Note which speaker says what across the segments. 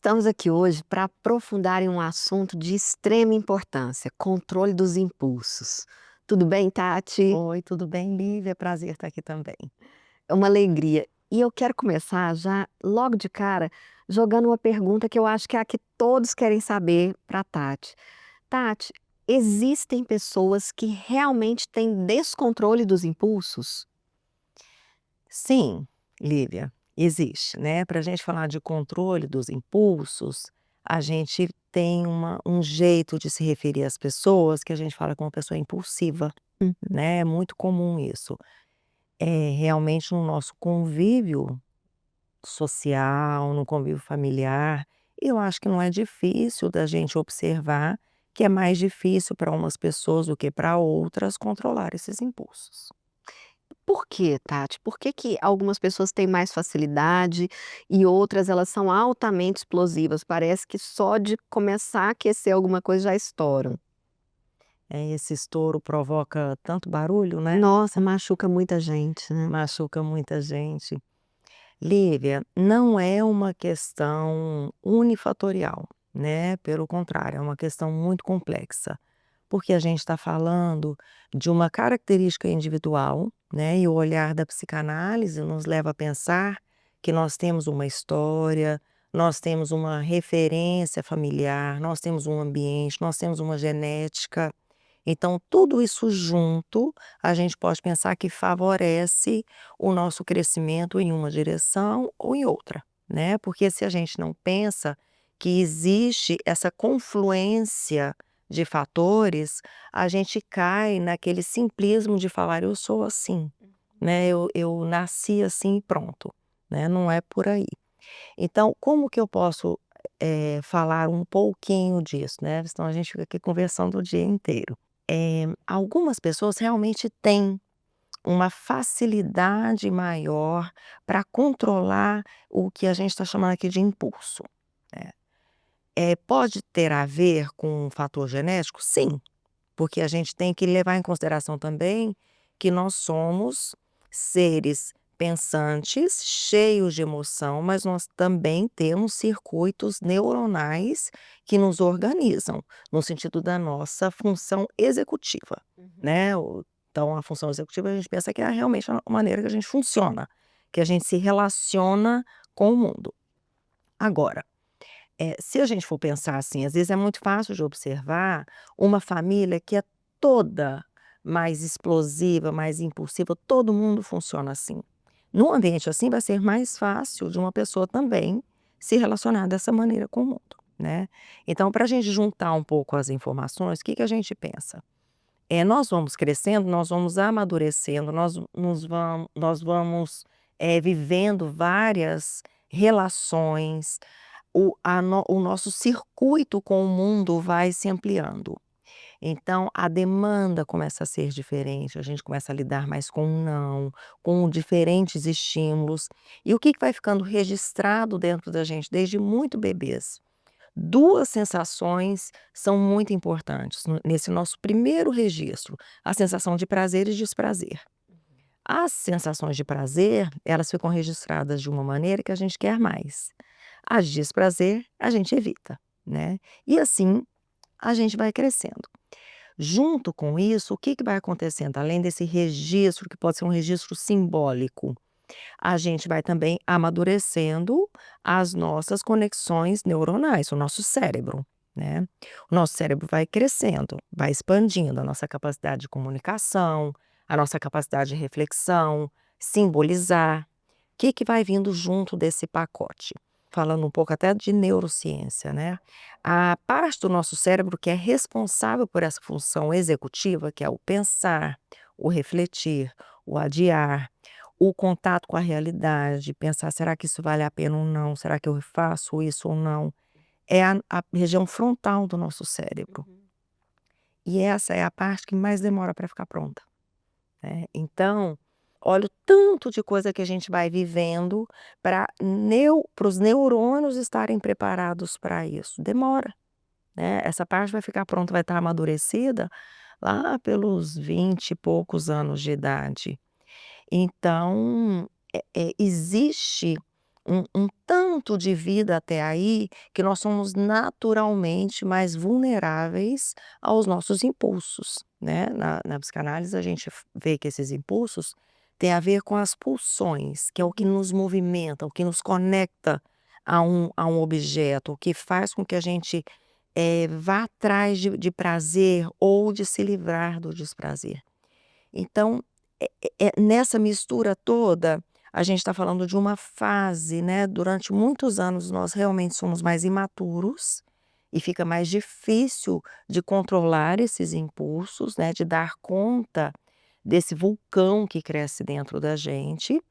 Speaker 1: Estamos aqui hoje para aprofundar em um assunto de extrema importância: controle dos impulsos. Tudo bem, Tati?
Speaker 2: Oi, tudo bem, Lívia? Prazer estar aqui também.
Speaker 1: É uma alegria. E eu quero começar já, logo de cara, jogando uma pergunta que eu acho que é a que todos querem saber para a Tati. Tati, existem pessoas que realmente têm descontrole dos impulsos?
Speaker 2: Sim, Lívia, existe, né? Para a gente falar de controle dos impulsos, a gente tem um jeito de se referir às pessoas que a gente fala que uma pessoa impulsiva,
Speaker 1: Hum.
Speaker 2: né? É muito comum isso. É realmente no nosso convívio social, no convívio familiar, eu acho que não é difícil da gente observar que é mais difícil para umas pessoas do que para outras controlar esses impulsos.
Speaker 1: Por quê, Tati? Por que que algumas pessoas têm mais facilidade e outras elas são altamente explosivas? Parece que só de começar a aquecer alguma coisa já estouram.
Speaker 2: Esse estouro provoca tanto barulho, né,
Speaker 1: Nossa, machuca muita gente, né.
Speaker 2: machuca muita gente. Lívia, não é uma questão unifatorial, né, pelo contrário, é uma questão muito complexa, porque a gente está falando de uma característica individual, né, e o olhar da psicanálise nos leva a pensar que nós temos uma história, nós temos uma referência familiar, nós temos um ambiente, nós temos uma genética. Então, tudo isso junto, a gente pode pensar que favorece o nosso crescimento em uma direção ou em outra, né, porque se a gente não pensa que existe essa confluência de fatores, a gente cai naquele simplismo de falar: "Eu sou assim", né, "Eu nasci assim e pronto", né, não é por aí. Então, como que eu posso, falar um pouquinho disso, né, senão a gente fica aqui conversando o dia inteiro. Algumas pessoas realmente têm uma facilidade maior para controlar o que a gente está chamando aqui de impulso, né. Pode ter a ver com um fator genético? Sim, porque a gente tem que levar em consideração também que nós somos seres pensantes, cheios de emoção, mas nós também temos circuitos neuronais que nos organizam, no sentido da nossa função executiva,
Speaker 1: Uhum.
Speaker 2: né. Então a função executiva a gente pensa que é realmente a maneira que a gente funciona, que a gente se relaciona com o mundo. Agora, se a gente for pensar assim, às vezes é muito fácil de observar uma família que é toda mais explosiva, mais impulsiva, todo mundo funciona assim. Num ambiente assim, vai ser mais fácil de uma pessoa também se relacionar dessa maneira com o mundo, né. Então, para a gente juntar um pouco as informações, o que que a gente pensa? Nós vamos crescendo, nós vamos amadurecendo, nós vamos, vivendo várias relações, o nosso circuito com o mundo vai se ampliando. Então a demanda começa a ser diferente, a gente começa a lidar mais com o não, com diferentes estímulos. E o que que vai ficando registrado dentro da gente desde muito bebês? 2 sensações são muito importantes nesse nosso primeiro registro, a sensação de prazer e desprazer. As sensações de prazer, elas ficam registradas de uma maneira que a gente quer mais. As de desprazer, a gente evita, né. E assim, a gente vai crescendo. Junto com isso, o que que vai acontecendo? Além desse registro, que pode ser um registro simbólico, a gente vai também amadurecendo as nossas conexões neuronais, o nosso cérebro, né. O nosso cérebro vai crescendo, vai expandindo a nossa capacidade de comunicação, a nossa capacidade de reflexão, simbolizar. O que que vai vindo junto desse pacote? Falando um pouco até de neurociência, né. A parte do nosso cérebro que é responsável por essa função executiva, que é o pensar, o refletir, o adiar, o contato com a realidade, pensar: "Será que isso vale a pena ou não? Será que eu faço isso ou não?", é a região frontal do nosso cérebro.
Speaker 1: Uhum.
Speaker 2: E essa é a parte que mais demora para ficar pronta, né. Então, olha o tanto de coisa que a gente vai vivendo para os neurônios estarem preparados para isso. Demora, né. Essa parte vai ficar pronta, vai estar amadurecida lá pelos 20 e poucos anos de idade. Então, existe um tanto de vida até aí, que nós somos naturalmente mais vulneráveis aos nossos impulsos, né. Na psicanálise a gente vê que esses impulsos têm a ver com as pulsões, que é o que nos movimenta, o que nos conecta a um objeto, o que faz com que a gente, vá atrás de prazer ou de se livrar do desprazer. Então, nessa mistura toda, a gente está falando de uma fase, né, durante muitos anos nós realmente somos mais imaturos, e fica mais difícil de controlar esses impulsos, né, de dar conta desse vulcão que cresce dentro da gente,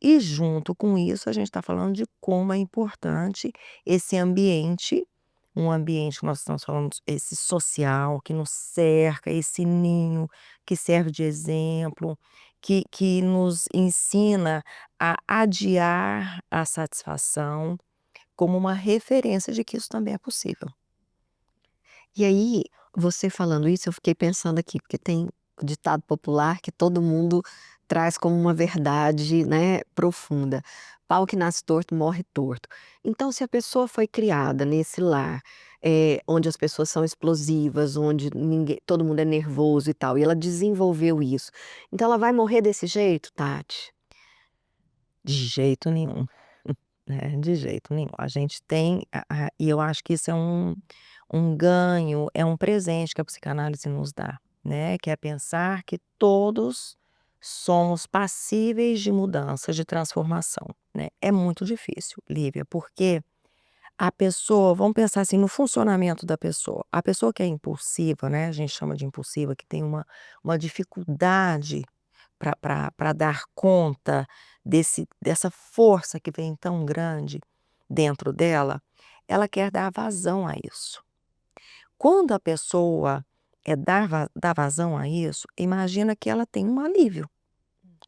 Speaker 2: e junto com isso a gente está falando de como é importante esse ambiente, um ambiente que nós estamos falando, esse social que nos cerca, esse ninho que serve de exemplo, que nos ensina a adiar a satisfação, como uma referência de que isso também é possível.
Speaker 1: E aí, você falando isso, eu fiquei pensando aqui, porque tem o ditado popular que todo mundo traz como uma verdade, né, profunda: "Pau que nasce torto, morre torto". Então, se a pessoa foi criada nesse lar, onde as pessoas são explosivas, onde ninguém todo mundo é nervoso e tal, e ela desenvolveu isso, então ela vai morrer desse jeito, Tati?
Speaker 2: De jeito nenhum, né, de jeito nenhum. A gente tem e eu acho que isso é um ganho, é um presente que a psicanálise nos dá, né, que é pensar que todos somos passíveis de mudança, de transformação, né. É muito difícil, Lívia, porque a pessoa, vamos pensar assim no funcionamento da pessoa. A pessoa que é impulsiva, né, a gente chama de impulsiva, que tem uma dificuldade para dar conta dessa força que vem tão grande dentro dela, ela quer dar vazão a isso. Quando a pessoa, dá vazão a isso, imagina que ela tem um alívio.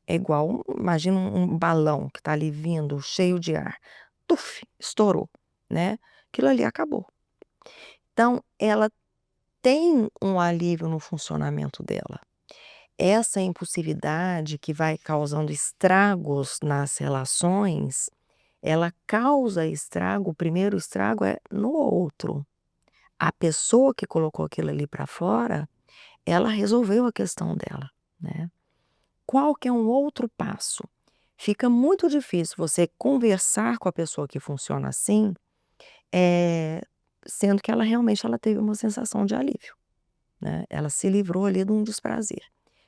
Speaker 2: É igual, imagina um balão que está ali vindo cheio de ar, tuf, estourou, né, aquilo ali acabou. Então ela tem um alívio no funcionamento dela. Essa impulsividade que vai causando estragos nas relações, ela causa estrago, o primeiro estrago é no outro. A pessoa que colocou aquilo ali para fora, ela resolveu a questão dela, né. Qual que é um outro passo? Fica muito difícil você conversar com a pessoa que funciona assim, eh, sendo que ela realmente ela teve uma sensação de alívio, né, ela se livrou ali de um desprazer.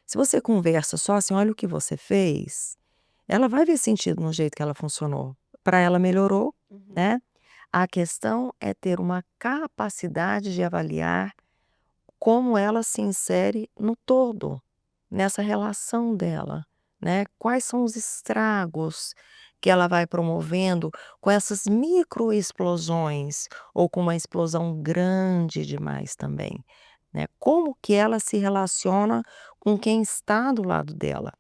Speaker 2: Se você conversa só assim: "Olha o que você fez", ela vai ver sentido no jeito que ela funcionou. Para ela melhorou,
Speaker 1: Uhum.
Speaker 2: né. A questão é ter uma capacidade de avaliar como ela se insere no todo, nessa relação dela, né. Quais são os estragos que ela vai promovendo com essas microexplosões ou com uma explosão grande demais também, né. Como que ela se relaciona com quem está do lado dela,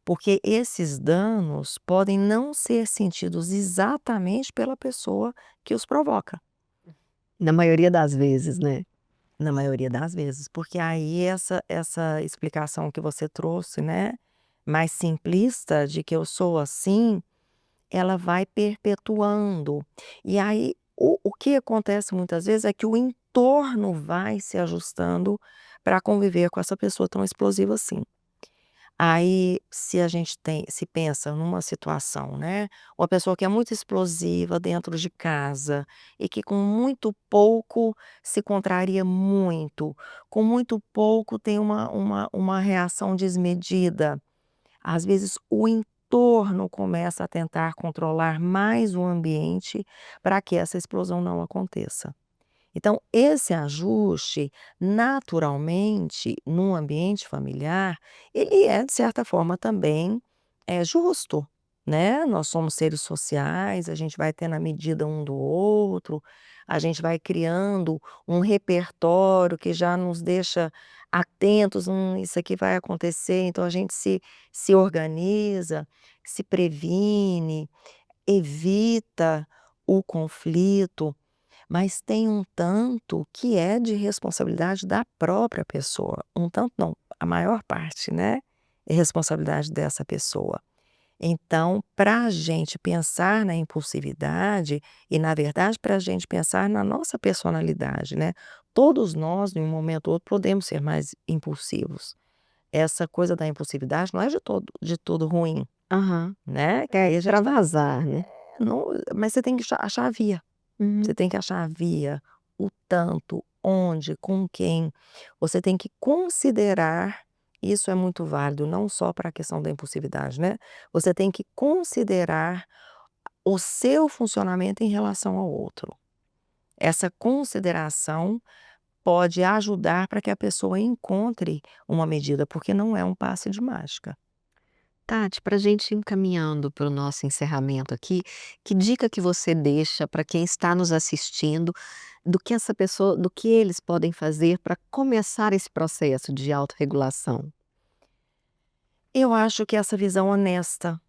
Speaker 2: porque esses danos podem não ser sentidos exatamente pela pessoa que os provoca.
Speaker 1: Na maioria das vezes, né?
Speaker 2: Na maioria das vezes, porque aí essa explicação que você trouxe, né, mais simplista de que eu sou assim, ela vai perpetuando. E aí o que acontece muitas vezes é que o entorno vai se ajustando para conviver com essa pessoa tão explosiva assim. Aí, se a gente se pensa numa situação, né, uma pessoa que é muito explosiva dentro de casa e que com muito pouco se contraria muito, com muito pouco tem uma reação desmedida. Às vezes o entorno começa a tentar controlar mais o ambiente para que essa explosão não aconteça. Então, esse ajuste, naturalmente, num ambiente familiar, ele é, de certa forma, também justo, né. Nós somos seres sociais, a gente vai tendo a medida um do outro, a gente vai criando um repertório que já nos deixa atentos: isso aqui vai acontecer", então a gente se organiza, se previne, evita o conflito. Mas tem um tanto que é de responsabilidade da própria pessoa, um tanto não, a maior parte, né, é responsabilidade dessa pessoa. Então, para a gente pensar na impulsividade e, na verdade, para a gente pensar na nossa personalidade, né, todos nós, em um momento ou outro, podemos ser mais impulsivos. Essa coisa da impulsividade não é de todo ruim,
Speaker 1: Aham.
Speaker 2: né, que
Speaker 1: É,
Speaker 2: aí a gente vai
Speaker 1: extravasar, né.
Speaker 2: não, mas você tem que achar a via. Você
Speaker 1: Uhum.
Speaker 2: tem que achar a via, o tanto, onde, com quem. Você tem que considerar, isso é muito válido, não só para a questão da impulsividade, né. Você tem que considerar o seu funcionamento em relação ao outro. Essa consideração pode ajudar para que a pessoa encontre uma medida, porque não é um passe de mágica.
Speaker 1: Tati, para a gente ir encaminhando para o nosso encerramento aqui, que dica que você deixa para quem está nos assistindo, do que eles podem fazer para começar esse processo de autorregulação?
Speaker 2: Eu acho que essa visão honesta,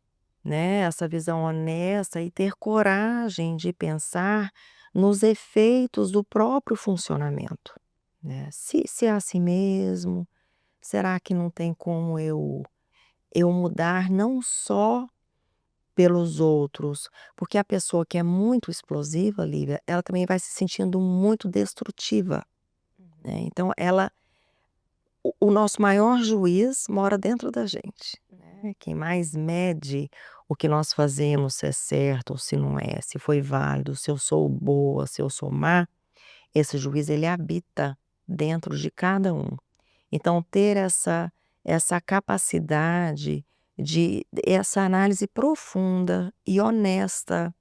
Speaker 2: né, essa visão honesta e ter coragem de pensar nos efeitos do próprio funcionamento, né. Se é assim mesmo, será que não tem como eu mudar não só pelos outros, porque a pessoa que é muito explosiva, Lívia, ela também vai se sentindo muito destrutiva, né, então o nosso maior juiz mora dentro da gente, né, quem mais mede o que nós fazemos, se é certo ou se não é, se foi válido, se eu sou boa, se eu sou má, esse juiz ele habita dentro de cada um. Então ter essa capacidade de essa análise profunda e honesta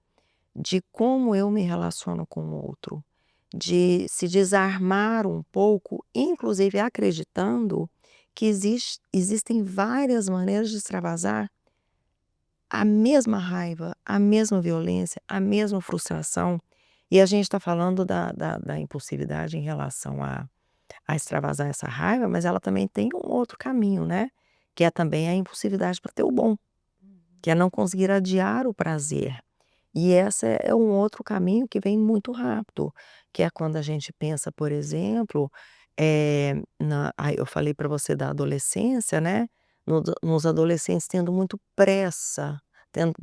Speaker 2: de como eu me relaciono com o outro, de se desarmar um pouco, inclusive acreditando que existem várias maneiras de extravasar a mesma raiva, a mesma violência, a mesma frustração. E a gente está falando da impulsividade em relação a extravasar essa raiva, mas ela também tem um outro caminho, né? Que é também a impulsividade para ter o bom, que é não conseguir adiar o prazer. E essa é um outro caminho que vem muito rápido, que é quando a gente pensa, por exemplo, eu falei para você da adolescência, né, nos adolescentes tendo muito pressa,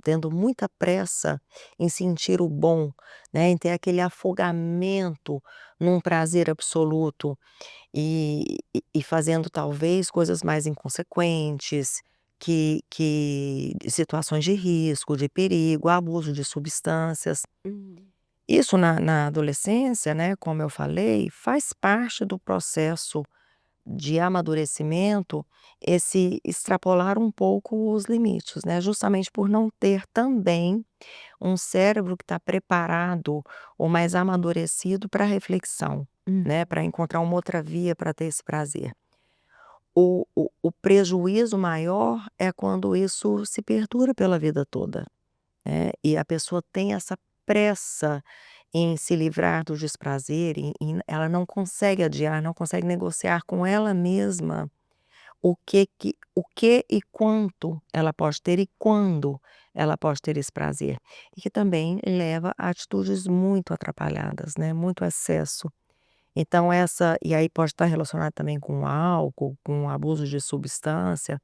Speaker 2: tendo muita pressa em sentir o bom, né, em ter aquele afogamento num prazer absoluto. E fazendo talvez coisas mais inconsequentes, que situações de risco, de perigo, abuso de substâncias.
Speaker 1: Uhum.
Speaker 2: Isso na adolescência, né, como eu falei, faz parte do processo de amadurecimento, esse extrapolar um pouco os limites, né, justamente por não ter também um cérebro que está preparado ou mais amadurecido para reflexão,
Speaker 1: Hum.
Speaker 2: né, para encontrar uma outra via para ter esse prazer. O prejuízo maior é quando isso se perdura pela vida toda, né, e a pessoa tem essa pressa em se livrar do desprazer, ela não consegue adiar, não consegue negociar com ela mesma o que e quanto ela pode ter e quando ela pode ter esse prazer. E que também leva a atitudes muito atrapalhadas, né, muito excesso. Então e aí pode estar relacionado também com álcool, com abuso de substância.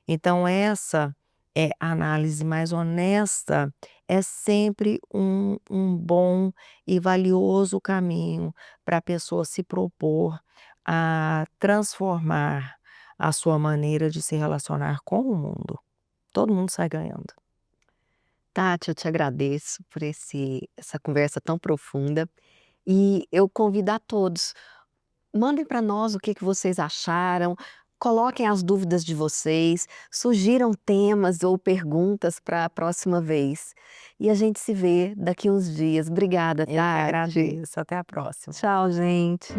Speaker 2: Então essa é a análise mais honesta, é sempre um bom e valioso caminho para a pessoa se propor a transformar a sua maneira de se relacionar com o mundo. Todo mundo sai ganhando.
Speaker 1: Tati, eu te agradeço por essa conversa tão profunda e eu convido a todos, mandem para nós o que que vocês acharam, coloquem as dúvidas de vocês, sugiram temas ou perguntas para a próxima vez. E a gente se vê daqui uns dias. Obrigada,
Speaker 2: Eu que
Speaker 1: Tati.
Speaker 2: agradeço, até a próxima.
Speaker 1: Tchau, gente.